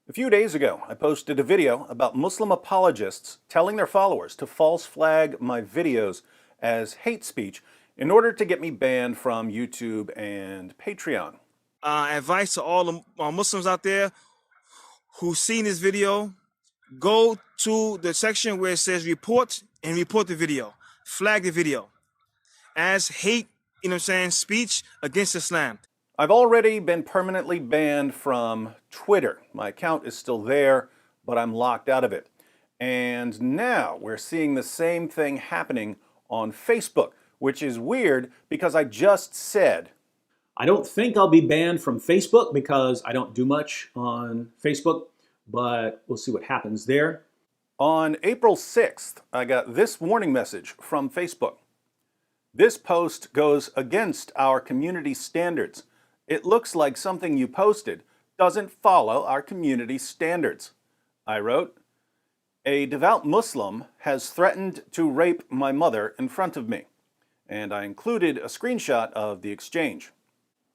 A few days ago, I posted a video about Muslim apologists telling their followers to false flag my videos as hate speech in order to get me banned from YouTube and Patreon. Advice to all the Muslims out there who've seen this video, go to the section where it says report and report the video. Flag the video as hate, speech against Islam. I've already been permanently banned from Twitter. My account is still there, but I'm locked out of it. And now we're seeing the same thing happening on Facebook, which is weird because I just said, I don't think I'll be banned from Facebook because I don't do much on Facebook, but we'll see what happens there. On April 6th, I got this warning message from Facebook. This post goes against our community standards. It looks like something you posted doesn't follow our community standards. I wrote, a devout Muslim has threatened to rape my mother in front of me. And I included a screenshot of the exchange.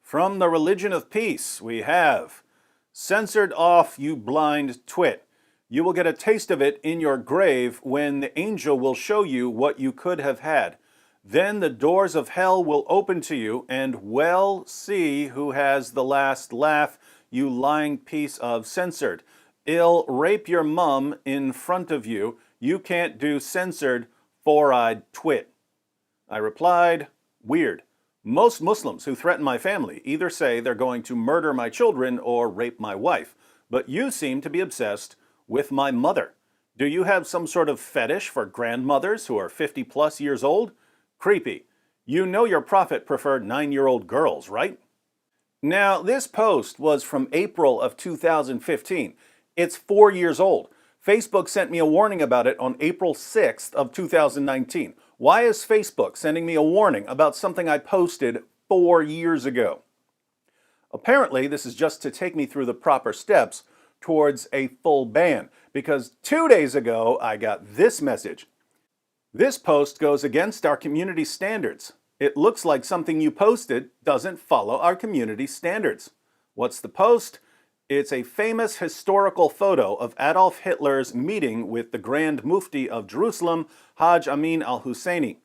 From the religion of peace, we have, censored off, you blind twit. You will get a taste of it in your grave when the angel will show you what you could have had. Then the doors of hell will open to you, and well see who has the last laugh, you lying piece of censored. I'll rape your mum in front of you. You can't do censored, four-eyed twit. I replied, weird. Most Muslims who threaten my family either say they're going to murder my children or rape my wife, but you seem to be obsessed with my mother. Do you have some sort of fetish for grandmothers who are 50 plus years old? Creepy. You know your prophet preferred 9-year-old girls, right? Now, this post was from April of 2015. It's 4 years old. Facebook sent me a warning about it on April 6th of 2019. Why is Facebook sending me a warning about something I posted 4 years ago? Apparently, this is just to take me through the proper steps towards a full ban, because 2 days ago, I got this message. This post goes against our community standards. It looks like something you posted doesn't follow our community standards. What's the post? It's a famous historical photo of Adolf Hitler's meeting with the Grand Mufti of Jerusalem, Hajj Amin al-Husseini.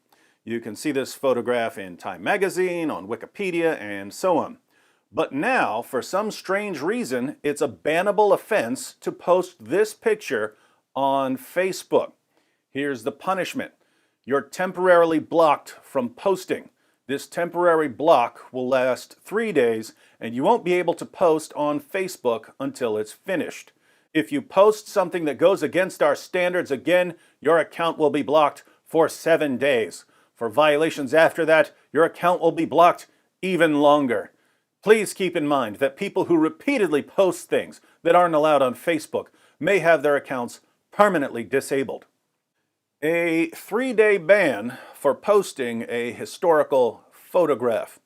You can see this photograph in Time magazine, on Wikipedia, and so on. But now, for some strange reason, it's a bannable offense to post this picture on Facebook. Here's the punishment. You're temporarily blocked from posting. This temporary block will last 3 days, and you won't be able to post on Facebook until it's finished. If you post something that goes against our standards again, your account will be blocked for 7 days. For violations after that, your account will be blocked even longer. Please keep in mind that people who repeatedly post things that aren't allowed on Facebook may have their accounts permanently disabled. A 3-day ban for posting a historical photograph.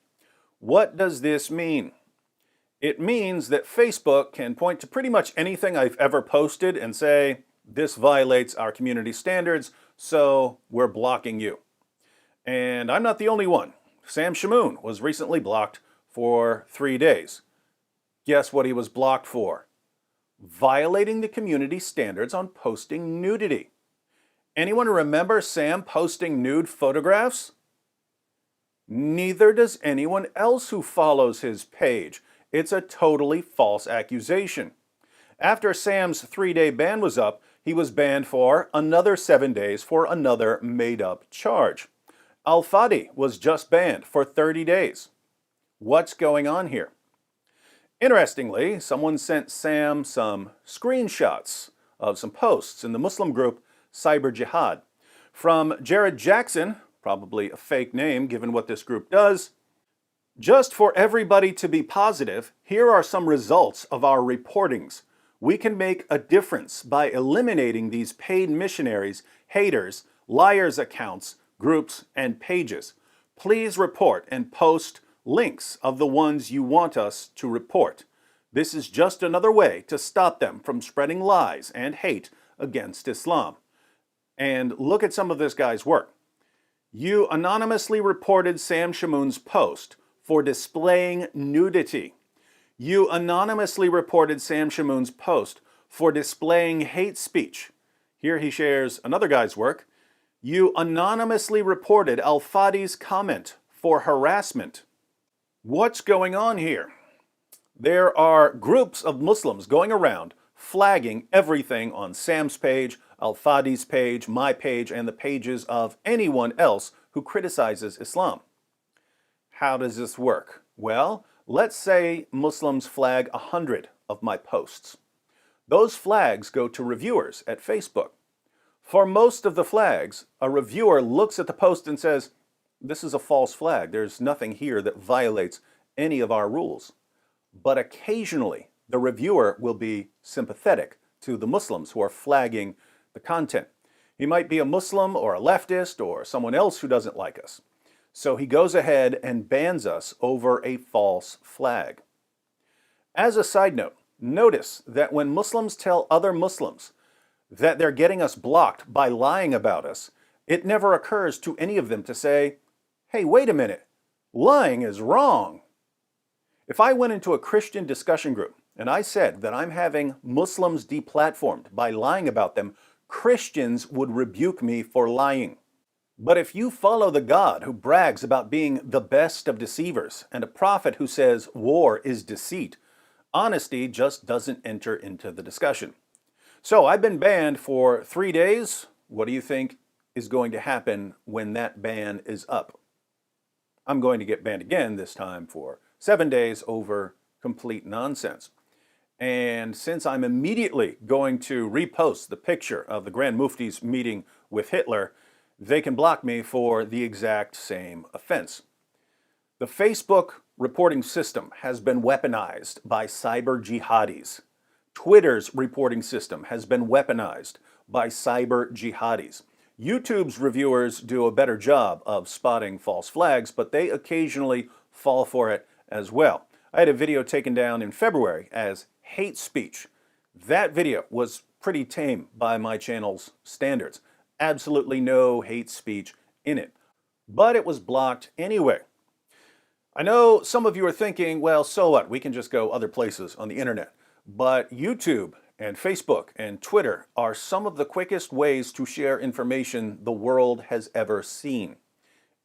What does this mean? It means that Facebook can point to pretty much anything I've ever posted and say, this violates our community standards, so we're blocking you. And I'm not the only one. Sam Shamoon was recently blocked for 3 days. Guess what he was blocked for? Violating the community standards on posting nudity. Anyone remember Sam posting nude photographs? Neither does anyone else who follows his page. It's a totally false accusation. After Sam's 3-day ban was up, he was banned for another 7 days for another made-up charge. Al-Fadi was just banned for 30 days. What's going on here? Interestingly, someone sent Sam some screenshots of some posts in the Muslim group Cyber Jihad. From Jared Jackson, probably a fake name given what this group does. Just for everybody to be positive, here are some results of our reportings. We can make a difference by eliminating these paid missionaries, haters, liars accounts, groups, and pages. Please report and post links of the ones you want us to report. This is just another way to stop them from spreading lies and hate against Islam. And look at some of this guy's work. You anonymously reported Sam Shamoon's post for displaying nudity. You anonymously reported Sam Shamoon's post for displaying hate speech. Here he shares another guy's work. You anonymously reported Al-Fadi's comment for harassment. What's going on here? There are groups of Muslims going around flagging everything on Sam's page, Al-Fadi's page, my page, and the pages of anyone else who criticizes Islam. How does this work? Well, let's say Muslims flag 100 of my posts. Those flags go to reviewers at Facebook. For most of the flags, a reviewer looks at the post and says, this is a false flag. There's nothing here that violates any of our rules. But occasionally, the reviewer will be sympathetic to the Muslims who are flagging the content. He might be a Muslim or a leftist or someone else who doesn't like us. So he goes ahead and bans us over a false flag. As a side note, notice that when Muslims tell other Muslims that they're getting us blocked by lying about us, it never occurs to any of them to say, hey, wait a minute, lying is wrong. If I went into a Christian discussion group and I said that I'm having Muslims deplatformed by lying about them, Christians would rebuke me for lying. But if you follow the God who brags about being the best of deceivers and a prophet who says war is deceit, honesty just doesn't enter into the discussion. So I've been banned for 3 days. What do you think is going to happen when that ban is up? I'm going to get banned again, this time for 7 days over complete nonsense. And since I'm immediately going to repost the picture of the Grand Mufti's meeting with Hitler, they can block me for the exact same offense. The Facebook reporting system has been weaponized by cyber jihadis. Twitter's reporting system has been weaponized by cyber jihadis. YouTube's reviewers do a better job of spotting false flags, but they occasionally fall for it as well. I had a video taken down in February as hate speech. That video was pretty tame by my channel's standards. Absolutely no hate speech in it. But it was blocked anyway. I know some of you are thinking, well, so what? We can just go other places on the internet. But YouTube and Facebook and Twitter are some of the quickest ways to share information the world has ever seen.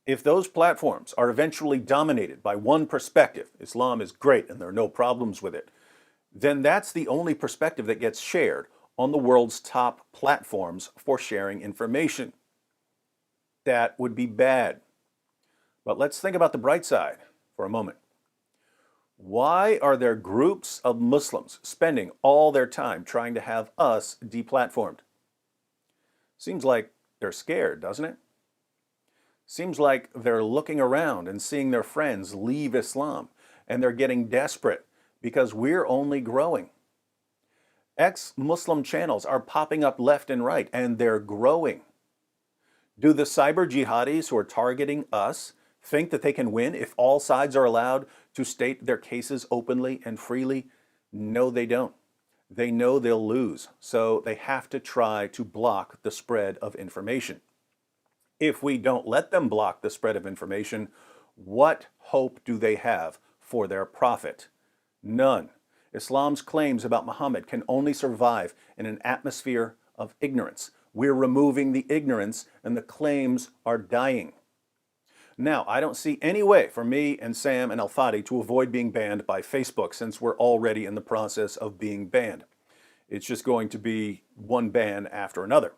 If those platforms are eventually dominated by one perspective, Islam is great and there are no problems with it, then that's the only perspective that gets shared on the world's top platforms for sharing information. That would be bad. But let's think about the bright side for a moment. Why are there groups of Muslims spending all their time trying to have us deplatformed? Seems like they're scared, doesn't it? Seems like they're looking around and seeing their friends leave Islam, and they're getting desperate because we're only growing. Ex-Muslim channels are popping up left and right, and they're growing. Do the cyber jihadis who are targeting us think that they can win if all sides are allowed to state their cases openly and freely? No, they don't. They know they'll lose, so they have to try to block the spread of information. If we don't let them block the spread of information, what hope do they have for their profit? None. Islam's claims about Muhammad can only survive in an atmosphere of ignorance. We're removing the ignorance and the claims are dying. Now, I don't see any way for me and Sam and Al-Fadi to avoid being banned by Facebook since we're already in the process of being banned. It's just going to be one ban after another.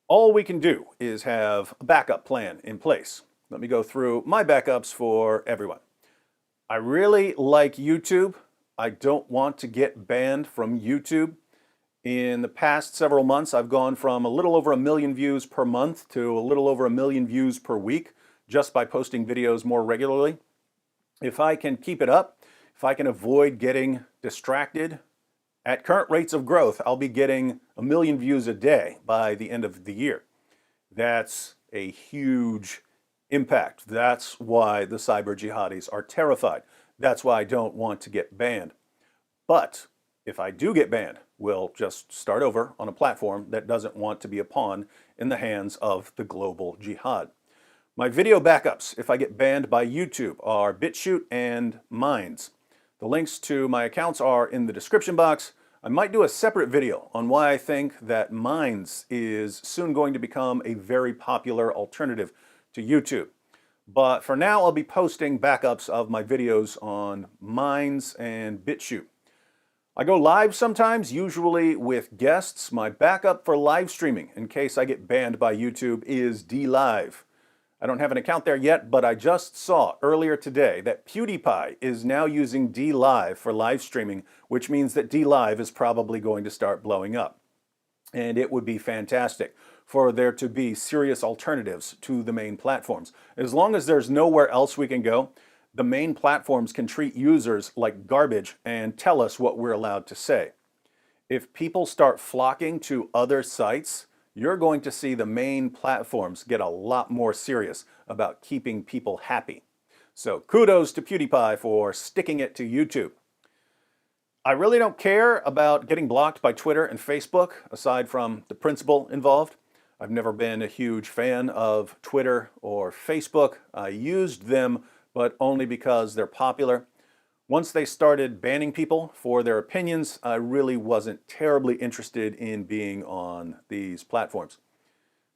All we can do is have a backup plan in place. Let me go through my backups for everyone. I really like YouTube. I don't want to get banned from YouTube. In the past several months, I've gone from a little over 1 million views per month to a little over 1 million views per week just by posting videos more regularly. If I can keep it up, if I can avoid getting distracted, at current rates of growth, I'll be getting 1 million views a day by the end of the year. That's a huge impact. That's why the cyber jihadis are terrified. That's why I don't want to get banned. But if I do get banned, we'll just start over on a platform that doesn't want to be a pawn in the hands of the global jihad. My video backups, if I get banned by YouTube, are BitChute and Minds. The links to my accounts are in the description box. I might do a separate video on why I think that Minds is soon going to become a very popular alternative to YouTube. But for now, I'll be posting backups of my videos on Minds and BitChute. I go live sometimes, usually with guests. My backup for live streaming, in case I get banned by YouTube, is DLive. I don't have an account there yet, but I just saw earlier today that PewDiePie is now using DLive for live streaming, which means that DLive is probably going to start blowing up. And it would be fantastic for there to be serious alternatives to the main platforms. As long as there's nowhere else we can go, the main platforms can treat users like garbage and tell us what we're allowed to say. If people start flocking to other sites, you're going to see the main platforms get a lot more serious about keeping people happy. So kudos to PewDiePie for sticking it to YouTube. I really don't care about getting blocked by Twitter and Facebook, aside from the principle involved. I've never been a huge fan of Twitter or Facebook. I used them, but only because they're popular. Once they started banning people for their opinions, I really wasn't terribly interested in being on these platforms.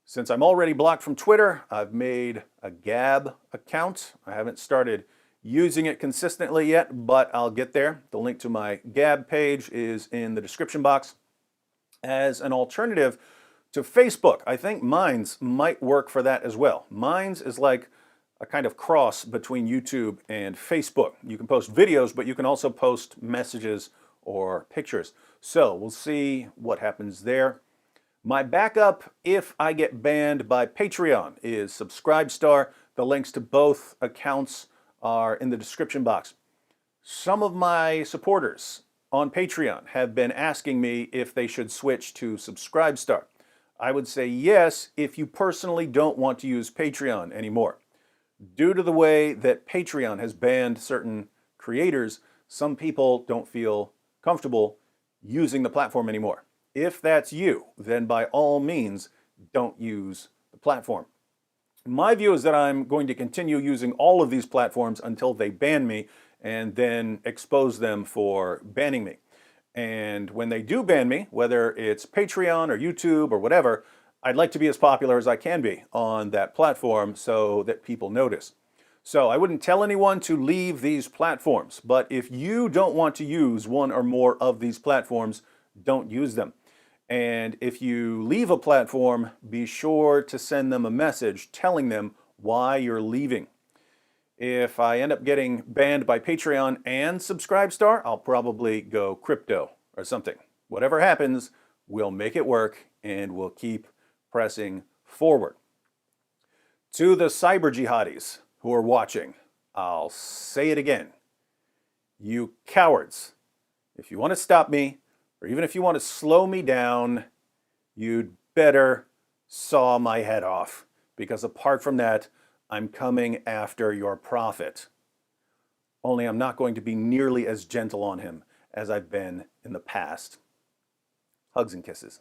Since I'm already blocked from Twitter, I've made a Gab account. I haven't started using it consistently yet, but I'll get there. The link to my Gab page is in the description box. As an alternative to Facebook, I think Minds might work for that as well. Minds is like a kind of cross between YouTube and Facebook. You can post videos, but you can also post messages or pictures. So we'll see what happens there. My backup, if I get banned by Patreon, is Subscribestar. The links to both accounts are in the description box. Some of my supporters on Patreon have been asking me if they should switch to Subscribestar. I would say yes if you personally don't want to use Patreon anymore. Due to the way that Patreon has banned certain creators, some people don't feel comfortable using the platform anymore. If that's you, then by all means, don't use the platform. My view is that I'm going to continue using all of these platforms until they ban me and then expose them for banning me. And when they do ban me, whether it's Patreon or YouTube or whatever, I'd like to be as popular as I can be on that platform so that people notice. So I wouldn't tell anyone to leave these platforms, but if you don't want to use one or more of these platforms, don't use them. And if you leave a platform, be sure to send them a message telling them why you're leaving. If I end up getting banned by Patreon and Subscribestar, I'll probably go crypto or something. Whatever happens, we'll make it work and we'll keep pressing forward. To the cyber jihadis who are watching, I'll say it again. You cowards, if you want to stop me, or even if you want to slow me down, you'd better saw my head off, because apart from that, I'm coming after your prophet. Only I'm not going to be nearly as gentle on him as I've been in the past. Hugs and kisses.